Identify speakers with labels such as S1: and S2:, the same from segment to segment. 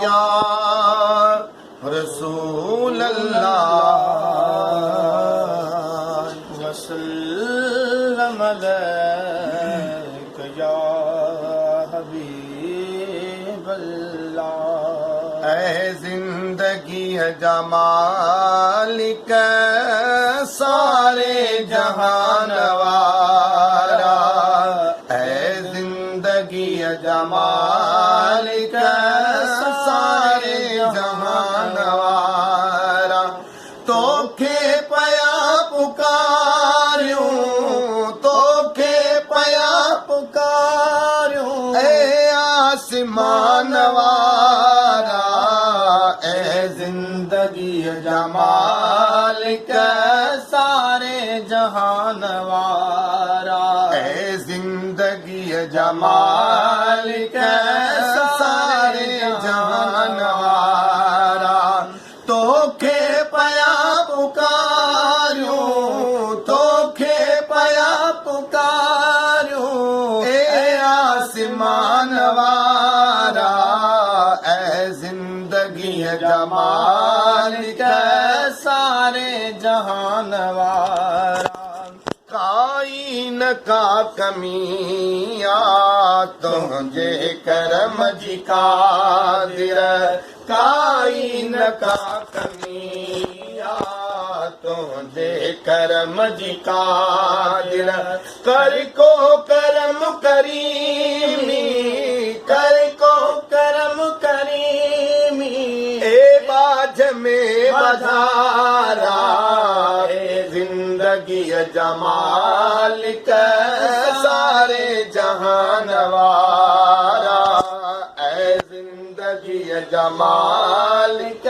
S1: या रसूल अल्लाह
S2: वसल्लम अलैका या हबीब अल्लाह।
S1: ऐ जिंदगी है जमालिक सारे जहान वारा, ऐ जिंदगी है जमालिक सारे जहान वारा। तोखे पया पुकारियूं, तोखे पया
S2: पुकारूं
S1: ऐ आसमान वारा, ऐ जिंदगी जमालिक
S2: सारे जहान वारा,
S1: ऐ जिंदगी जमालिक सारे जहान वारा। तोखे पया पुकारियूं, तोखे पया
S2: पुकारूं
S1: ए आसमान वारा, ऐ जिंदगी जमालिक
S2: सारे जहान वारा।
S1: काइन का कमिया तुझे करम जी कादिर, काइन का कमिया तुझे करम जी कादिर। कर को करम करीमी, कर को
S2: करम करीमी
S1: ए बाझ में बधारा, ए जिंदगी जमालिक सारे जहान वारा, ऐ जिंदगी जमालिक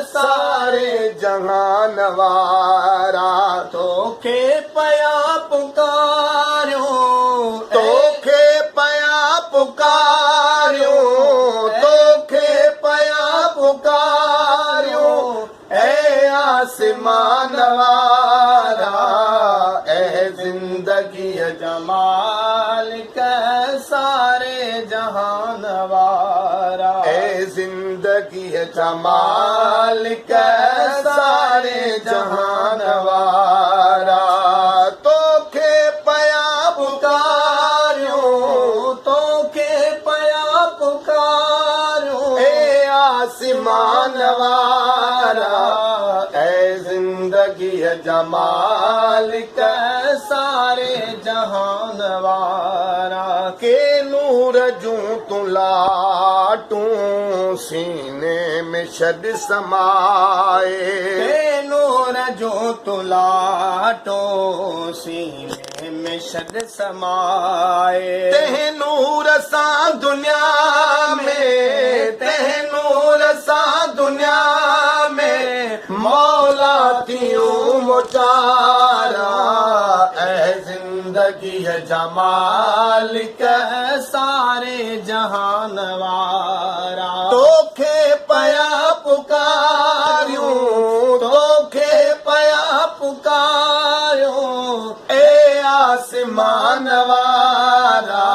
S1: सारे जहान वारा।
S2: तोखे पया पुकारूं,
S1: तोखे पया पुकारियूं, तोखे पया पुकारियूं ऐ आसमान वारा, ऐ जिंदगी
S2: जमालिक सारे जहान वारा,
S1: ऐ जिंदगी जमालिक सारे जहान वारा। तोखे पया पुकारियूं,
S2: तोखे पया पुकारूं
S1: ए आसमान वारा, ऐ जिंदगी जमालिक
S2: सारे जहान वारा।
S1: के नूर जूं तू लाटूं सीने में छॾ समाए,
S2: ते नूर जो तुलाटो सीने में छॾ समाए।
S1: तह नूर सां दुनिया में, तह नूर सां दुनिया में मौला थियूं मुचारा, ऐ जिंदगी जमालिक
S2: सारे जहान वारा।
S1: तोखे पया पुकारियूं, तोखे पया
S2: पुकारूं
S1: ए आसमान वारा,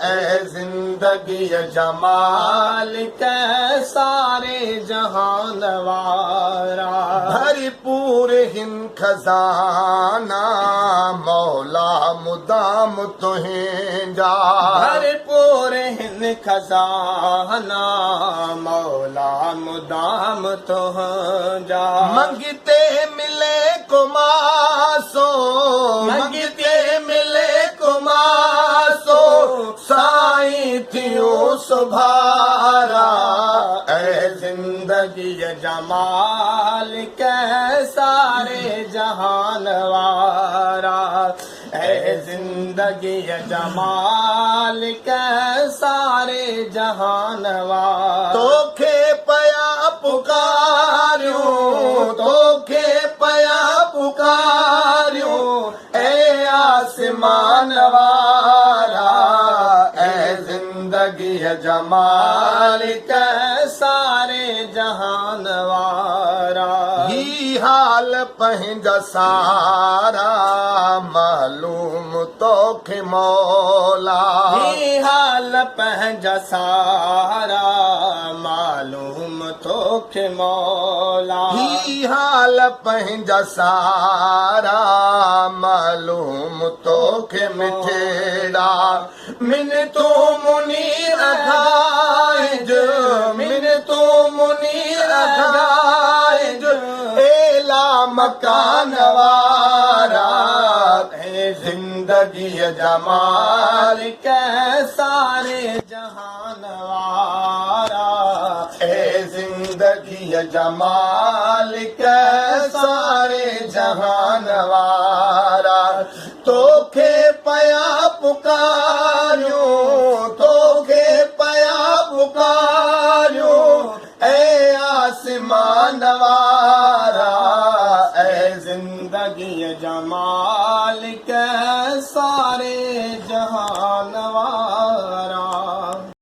S1: ऐ जिंदगी जमालिक
S2: सारे जहान वारा।
S1: भरपूर हिन खजाना मौला मुदाम तुहिंजा,
S2: भरपूर हिन खजाना मौला मुदाम तुंहिंजा।
S1: मंगते मिले कुमासो, मंगते मिले कुमासो साईं थियूं सुभारा, ऐ जिंदगी
S2: जमालिक सारे जहान वारा, ऐ जिंदगी जमालिक सारे जहान वारा।
S1: तोखे पया पुकारियूं, तोखे पया पुकारियूं ऐ आसमान वारा, ऐ जिंदगी जमालिक
S2: सारे जहान वारा।
S1: ही हाल पंहिंजा सारा मालूम तोखे मौला,
S2: ही हाल पंहिंजा सारा मालूम तोखे मौला
S1: ही हाल पंहिंजा सारा मालूम तोखे मिठेड़ा मिन तू मुनीर अघाइज मिन तू मुनीर अघाइज एला मकान वारा ऐं जिंदगीअ जा मालिक
S2: सारे जहान वारा
S1: ऐं जिंदगीअ जा मालिक सारे जहान